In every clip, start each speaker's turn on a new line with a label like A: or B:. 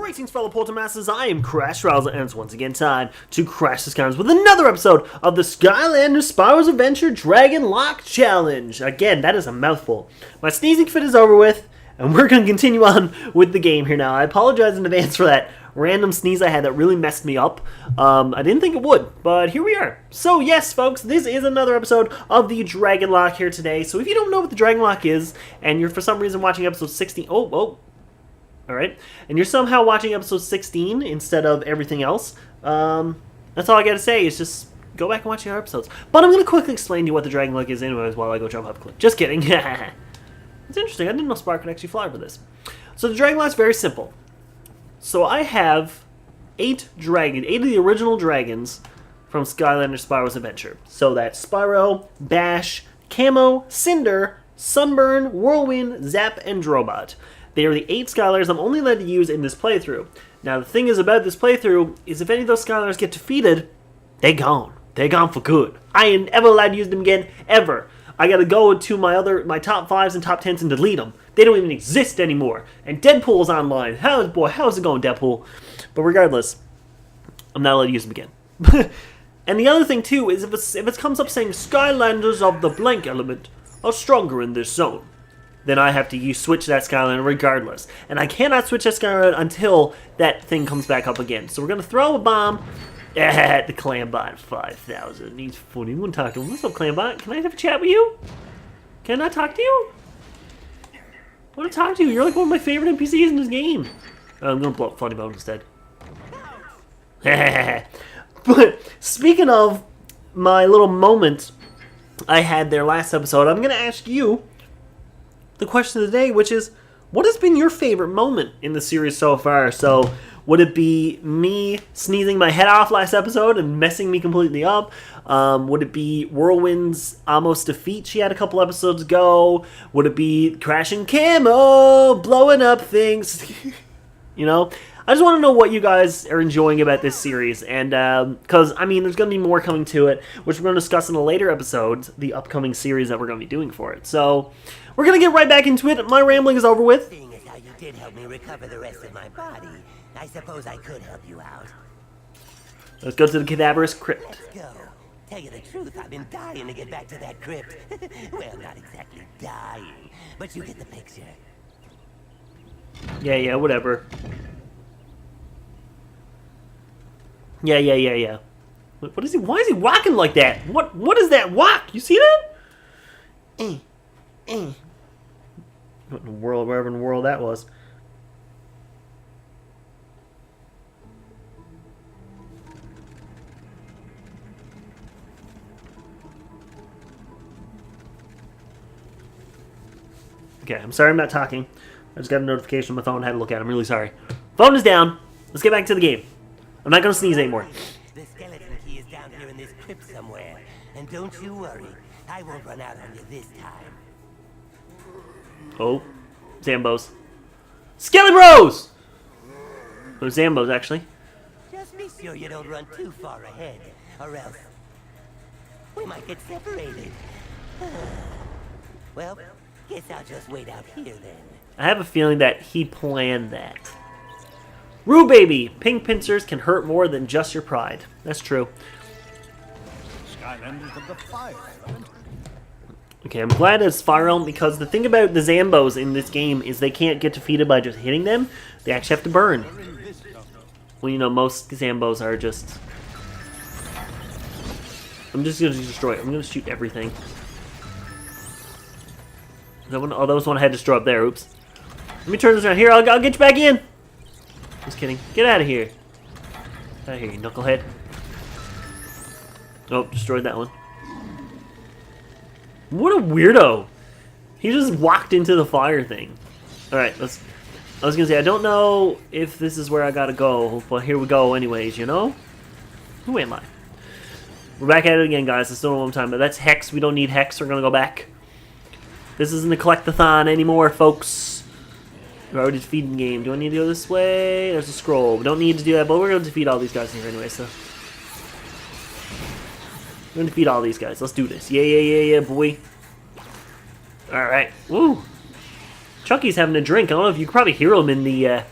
A: Greetings, fellow Portamasters. I am CrashTheSkylands, and it's once again time to crash the Skylanders with another episode of the Skylanders Spyros Adventure Dragonlocke Challenge. Again, that is a mouthful. My sneezing fit is over with, and we're going to continue on with the game here now. I apologize in advance for that random sneeze I had that really messed me up. I didn't think it would, but here we are. So yes, folks, this is another episode of the Dragonlocke here today. So if you don't know what the Dragonlocke is, and you're for some reason watching episode 16... Alright, and you're somehow watching episode 16 instead of everything else, that's all I gotta say is just go back and watch the other episodes. But I'm gonna quickly explain to you what the Dragonlocke is anyways while I go jump up a cliff. Just kidding. It's interesting, I didn't know Spark could actually fly for this. So the Dragonlocke's very simple. So I have 8 of the original dragons from Skylanders Spyros Adventure. So that's Spyro, Bash, Camo, Cynder, Sunburn, Whirlwind, Zap, and Drobot. They are the 8 Skylanders I'm only allowed to use in this playthrough. Now, the thing is about this playthrough is if any of those Skylanders get defeated, they're gone. They're gone for good. I ain't ever allowed to use them again, ever. I gotta go to my top 5s and top 10s and delete them. They don't even exist anymore. And Deadpool's online. How's it going, Deadpool? But regardless, I'm not allowed to use them again. And the other thing, too, is if it comes up saying Skylanders of the blank element are stronger in this zone, then I have to switch that Skylander regardless. And I cannot switch that Skylander until that thing comes back up again. So we're going to throw a bomb at the Clambot 5000. He's funny. I'm going to talk to him. What's up, Clambot? Can I have a chat with you? Can I talk to you? I want to talk to you. You're like one of my favorite NPCs in this game. I'm going to blow up Funny Bone instead. But speaking of my little moment I had there last episode, I'm going to ask you the question of the day, which is, what has been your favorite moment in the series so far? So, would it be me sneezing my head off last episode and messing me completely up? Would it be Whirlwind's almost defeat she had a couple episodes ago? Would it be crashing Camo, blowing up things? You know? I just want to know what you guys are enjoying about this series, and because, I mean, there's going to be more coming to it, which we're going to discuss in a later episode, the upcoming series that we're going to be doing for it. So, we're going to get right back into it. My rambling is over with.
B: Seeing as how you did help me recover the rest of my body, I suppose I could help you out.
A: Let's go to the cadaverous crypt.
B: Let's go. Tell you the truth, I've been dying to get back to that crypt. Well, not exactly dying, but you get the picture.
A: Yeah, whatever. Yeah. What is he? Why is he walking like that? What is that walk? You see that? What in the world, wherever in the world that was. Okay, I'm sorry I'm not talking. I just got a notification on my phone. I had to look at it. I'm really sorry. Phone is down. Let's get back to the game. I'm not going to sneeze anymore.
B: The skeleton key is down here in this crypt somewhere. And don't you worry, I won't run out on you this time.
A: Oh, Zambos. Skelly Bros! Or Zambos, actually.
B: Just be sure you don't run too far ahead, or else we might get separated. Well, guess I'll just wait out here then.
A: I have a feeling that he planned that. Roo baby! Pink pincers can hurt more than just your pride. That's true.
C: Skylanders of the fire element.
A: Okay, I'm glad it's fire element because the thing about the Zambos in this game is they can't get defeated by just hitting them. They actually have to burn. Well, you know, most Zambos are just... I'm just going to destroy it. I'm going to shoot everything. That one, oh, that was one I had to destroy up there. Oops. Let me turn this around. Here, I'll get you back in. Just kidding. Get out of here. Out of here, you knucklehead. Oh, destroyed that one. What a weirdo. He just walked into the fire thing. Alright, I was going to say, I don't know if this is where I got to go, but here we go anyways, you know? Who am I? We're back at it again, guys. I still don't know what I'm talking about. That's Hex. We don't need Hex. We're going to go back. This isn't the collectathon anymore, folks. We're already defeating the game. Do I need to go this way? There's a scroll. We don't need to do that, but we're going to defeat all these guys here anyway, so. We're going to defeat all these guys. Let's do this. Yeah, boy. Alright. Woo. Chucky's having a drink. I don't know if you can probably hear him in the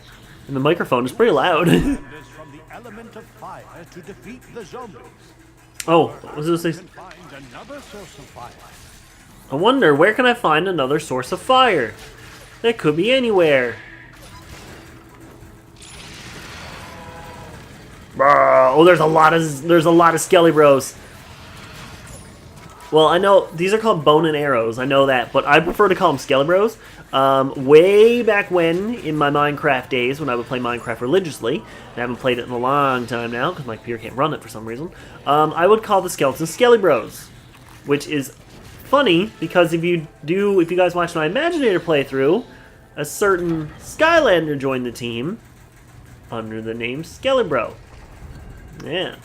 A: And the microphone is pretty loud.
C: From the element of fire to defeat the zombies.
A: Oh, what was this?
C: Find another source of fire.
A: I wonder, where can I find another source of fire? That could be anywhere. Oh, there's a lot of Skelly Bros. Well, I know these are called bone and arrows. I know that, but I prefer to call them Skelly Bros. Way back when, in my Minecraft days, when I would play Minecraft religiously, I haven't played it in a long time now because my computer can't run it for some reason. I would call the skeletons Skelly Bros, which is funny because if you guys watch my Imaginator playthrough, a certain Skylander joined the team under the name Skelly Bro. Yeah.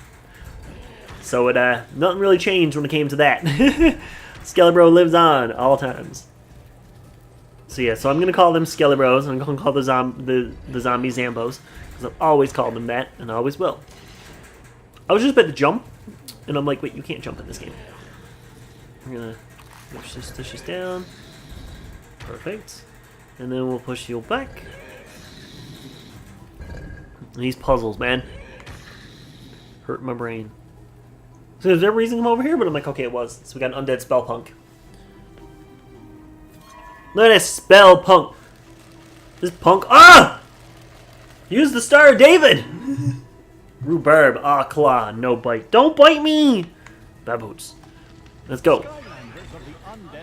A: So it nothing really changed when it came to that. Skelly Bro lives on all times. So yeah, so I'm gonna call them Skelly Bros. I'm gonna call the zombie Zambos because I've always called them that, and I always will. I was just about to jump, and I'm like, wait, you can't jump in this game. I'm gonna push this down. Perfect. And then we'll push you back. These puzzles, man, hurt my brain. So there's no reason to come over here, but I'm like, okay, it was. So we got an undead spell punk. Look at this spell punk. This punk. Ah! Use the Star of David. Rhubarb. Ah, claw. No bite. Don't bite me. Baboots. Let's go.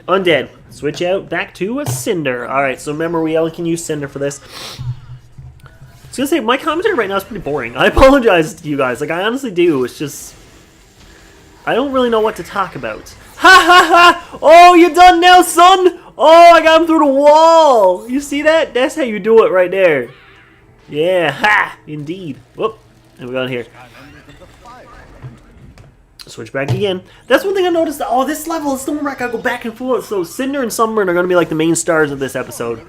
A: Undead. Switch out back to a Cynder. Alright, so remember we only can use Cynder for this. I was gonna say, my commentary right now is pretty boring. I apologize to you guys. Like, I honestly do. It's just, I don't really know what to talk about. Ha ha ha! Oh, you done now, son? Oh, I got him through the wall! You see that? That's how you do it right there. Yeah, ha! Indeed. Whoop. And we got here. Switch back again. That's one thing I noticed. Oh, this level is still I gotta go back and forth. So Cynder and Sunburn are gonna be like the main stars of this episode.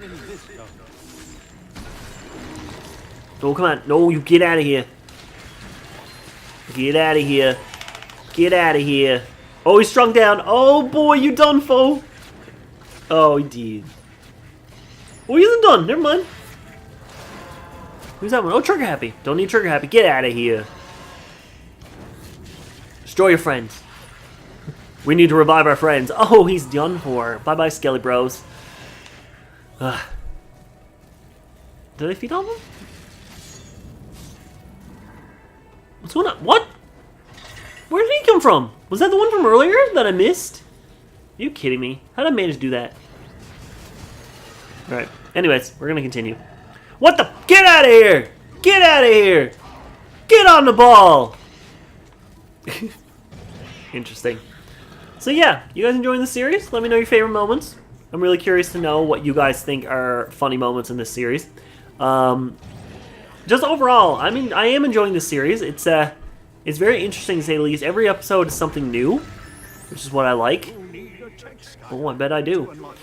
A: Oh, come on. No, you get out of here. Get out of here. Get out of here. Oh, he's strung down. Oh, boy, you done, foe. Oh, he did. Oh, he isn't done. Never mind. Who's that one? Oh, Trigger Happy. Don't need Trigger Happy. Get out of here. Destroy your friends. We need to revive our friends. Oh, he's done for. Bye-bye, Skelly Bros. Ugh. Did I feed all of them? What's going on? What? Where did he come from? Was that the one from earlier that I missed? Are you kidding me? How did I manage to do that? Alright. Anyways, we're gonna continue. What the? Get out of here! Get out of here! Get on the ball! Interesting. So yeah, you guys enjoying the series? Let me know your favorite moments. I'm really curious to know what you guys think are funny moments in this series. Just overall, I mean, I am enjoying this series. It's very interesting to say the least. Every episode is something new, which is what I like. Oh, I bet I do.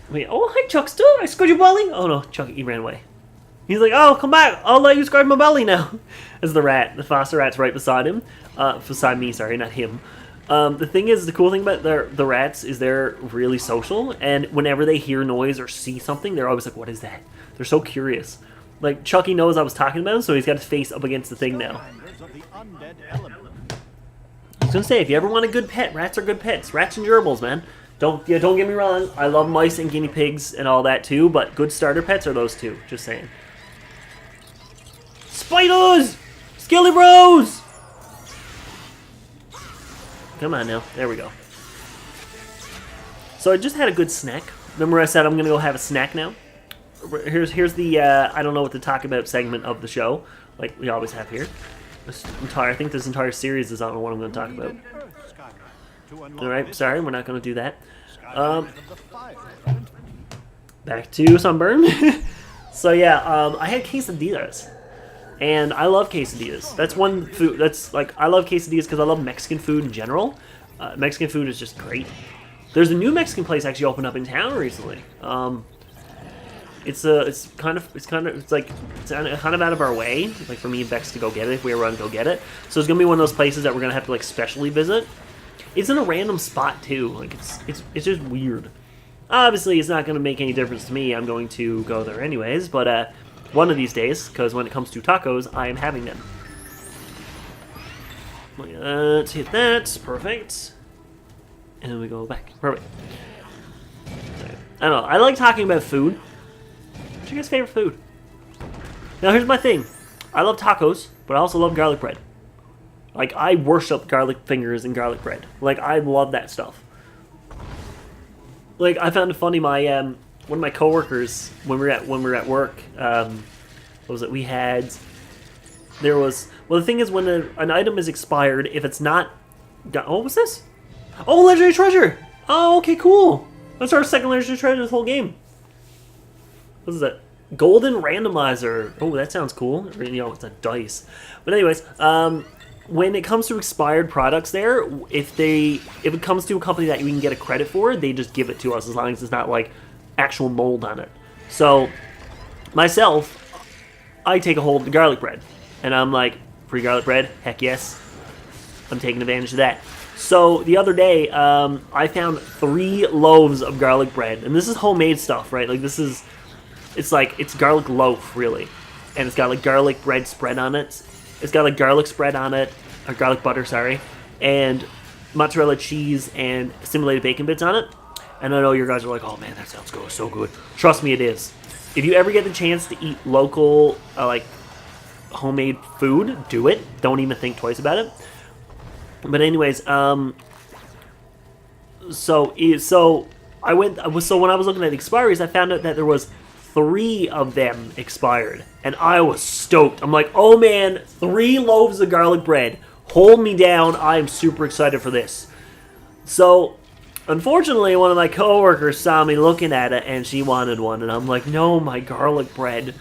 A: Wait, oh, hi, Chuckster. I scored your belly. Oh, no, Chuck, he ran away. He's like, oh, come back. I'll let you scored my belly now. As the rat. The foster rat's right beside him. Beside me, sorry, not him. The thing is, the cool thing about the rats is they're really social, and whenever they hear noise or see something, they're always like, what is that? They're so curious. Like, Chucky knows I was talking about him, so he's got his face up against the thing now. I was gonna say, if you ever want a good pet, rats are good pets. Rats and gerbils, man. Don't get me wrong. I love mice and guinea pigs and all that too, but good starter pets are those two. Just saying. Spiders! Skelly Bros! Come on now. There we go. So I just had a good snack. Remember I said I'm gonna go have a snack now? Here's the I don't know what to talk about segment of the show, like we always have here. I think this entire series is on what I'm going to talk about. Alright, sorry, we're not going to do that. Back to Sunburn. So yeah, I had quesadillas. And I love quesadillas. That's one food, that's like, I love quesadillas because I love Mexican food in general. Mexican food is just great. There's a new Mexican place actually opened up in town recently. It's kind of out of our way, like for me and Bex to go get it if we ever want to go get it. So it's gonna be one of those places that we're gonna have to like specially visit. It's in a random spot too, like it's just weird. Obviously, it's not gonna make any difference to me. I'm going to go there anyways, but one of these days, because when it comes to tacos, I am having them. Let's hit that. Perfect. And then we go back. Perfect. I don't know. I like talking about food. What's your guys' favorite food? Now, here's my thing. I love tacos, but I also love garlic bread. Like, I worship garlic fingers and garlic bread. Like, I love that stuff. Like, I found it funny. My one of my coworkers, when we were at work, what was it? There was. Well, the thing is, when an item is expired, if it's not. Oh, what was this? Oh, legendary treasure. Oh, okay, cool. That's our second legendary treasure this whole game. What is that? Golden randomizer. Oh, that sounds cool. Or, you know, it's a dice. But anyways, when it comes to expired products there, if it comes to a company that we can get a credit for, they just give it to us as long as it's not like actual mold on it. So, myself, I take a hold of the garlic bread. And I'm like, free garlic bread? Heck yes. I'm taking advantage of that. So, the other day, I found 3 loaves of garlic bread. And this is homemade stuff, right? Like, it's garlic loaf, really. And it's got, like, garlic bread spread on it. It's got, like, garlic spread on it. Or garlic butter, sorry. And mozzarella cheese and simulated bacon bits on it. And I know you guys are like, oh, man, that sounds good. So good. Trust me, it is. If you ever get the chance to eat local, like, homemade food, do it. Don't even think twice about it. But anyways, so when I was looking at the expiries, I found out that there was 3 of them expired, and I was stoked. I'm like, oh man, 3 loaves of garlic bread. Hold me down. I am super excited for this. So, unfortunately, one of my coworkers saw me looking at it, and she wanted one, and I'm like, no, my garlic bread.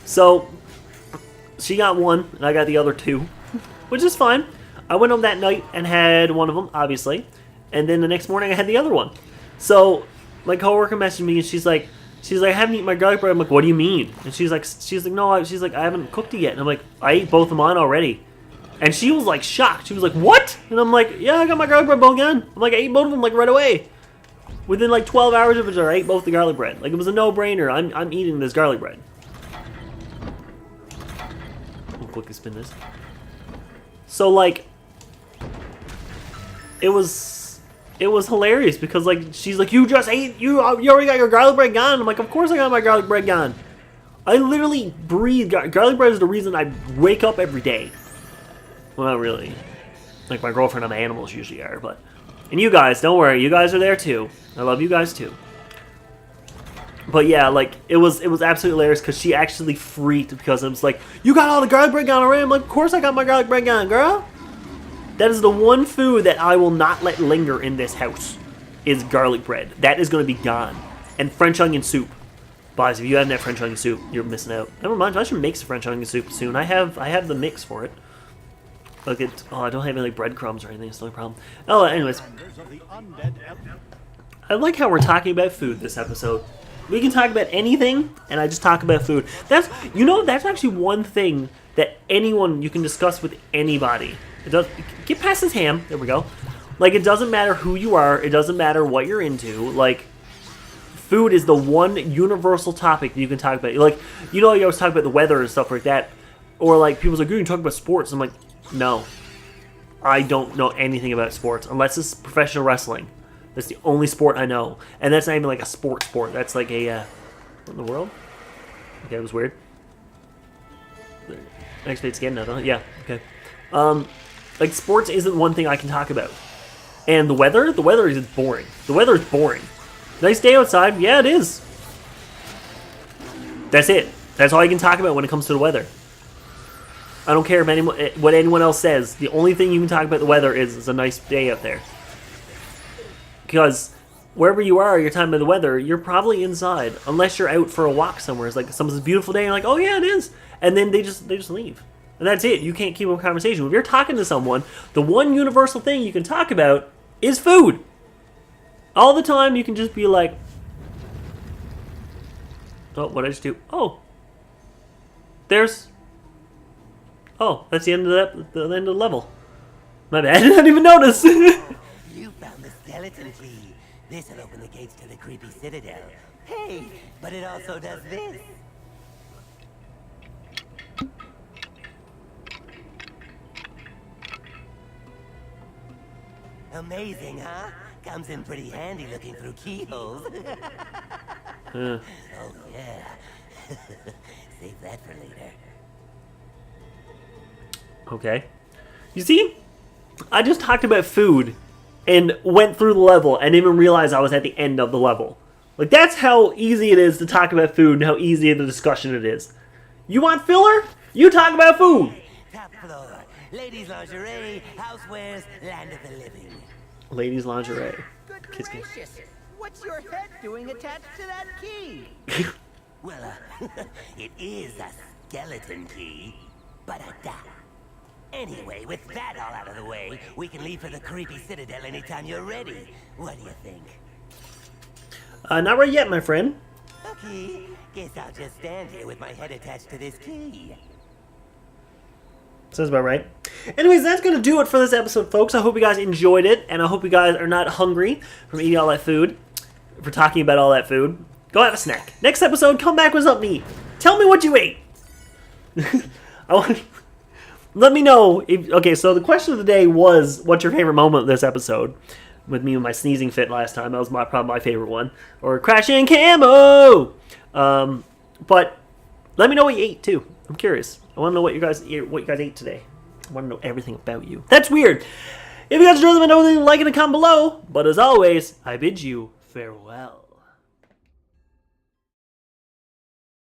A: So, she got one, and I got the other 2, which is fine. I went home that night and had one of them, obviously, and then the next morning I had the other one. So my coworker messaged me and she's like, I haven't eaten my garlic bread. I'm like, what do you mean? And she's like, no, I haven't cooked it yet. And I'm like, I ate both of mine already. And she was like shocked. She was like, what? And I'm like, yeah, I got my garlic bread both again. I'm like, I ate both of them like right away. Within like 12 hours of each other, I ate both the garlic bread. Like it was a no-brainer. I'm eating this garlic bread. I'll quickly spin this. So like, it was hilarious because like she's like, you already got your garlic bread gone. I'm like, of course I got my garlic bread gone. I literally breathe garlic bread is the reason I wake up every day. Well, not really. Like my girlfriend and my animals usually are, but and you guys, don't worry, you guys are there too. I love you guys too. But yeah, like it was absolutely hilarious because she actually freaked because it was like, you got all the garlic bread gone already. I'm like, of course I got my garlic bread gone, girl. That is the one food that I will not let linger in this house, is garlic bread. That is going to be gone. And French onion soup. Guys, if you haven't had French onion soup, you're missing out. Never mind, I should make some French onion soup soon. I have the mix for it. Look at, I don't have any like breadcrumbs or anything, it's no problem. Oh, anyways. I like how we're talking about food this episode. We can talk about anything, and I just talk about food. That's actually one thing that you can discuss with anybody. It does get past his ham. There we go. Like it doesn't matter who you are. It doesn't matter what you're into. Like food is the one universal topic you can talk about. Like you always talk about the weather and stuff like that, or like people's like, you can talk about sports. I'm like, no, I don't know anything about sports unless it's professional wrestling. That's the only sport I know, and that's not even like a sport. That's like a what in the world? Okay, it was weird. Actually, it's getting it. Yeah. Okay. Like, sports isn't one thing I can talk about. And the weather is boring. The weather is boring. Nice day outside? Yeah, it is. That's it. That's all I can talk about when it comes to the weather. I don't care what anyone else says. The only thing you can talk about the weather is it's a nice day out there. Because wherever you are, you're talking about the weather, you're probably inside. Unless you're out for a walk somewhere. It's like, it's a beautiful day, and you're like, oh yeah, it is. And then they just leave. And that's it. You can't keep a conversation. If you're talking to someone, the one universal thing you can talk about is food. All the time, you can just be like, oh, what did I just do? Oh. That's the end of the end of the level. My bad. I didn't even notice.
B: You found the skeleton key. This'll open the gates to the creepy citadel. Hey, but it also does this. Amazing, huh? Comes in pretty handy looking through keyholes. Oh, yeah. Save that for later.
A: Okay. You see? I just talked about food and went through the level and didn't even realize I was at the end of the level. Like, that's how easy it is to talk about food and how easy the discussion it is. You want filler? You talk about food.
B: Top floor. Ladies' lingerie, housewares, land of the living.
A: Ladies' lingerie.
D: Good
A: Kids can-
D: gracious! What's your head doing attached to that key?
B: Well, it is a skeleton key, but a dot. Anyway, with that all out of the way, we can leave for the creepy citadel anytime you're ready. What do you think?
A: Not right yet, my friend.
B: Okay, guess I'll just stand here with my head attached to this key.
A: Sounds about right. Anyways, that's going to do it for this episode, folks. I hope you guys enjoyed it, and I hope you guys are not hungry from eating all that food, for talking about all that food. Go have a snack. Next episode, come back with something to eat. Tell me what you ate. Let me know. Okay, so the question of the day was, what's your favorite moment of this episode? With me and my sneezing fit last time. That was probably my favorite one. Or crashing Camo! But let me know what you ate, too. I'm curious. I want to know what you guys ate today. I want to know everything about you. That's weird. If you guys enjoyed them, I know, like it and comment below. But as always, I bid you farewell.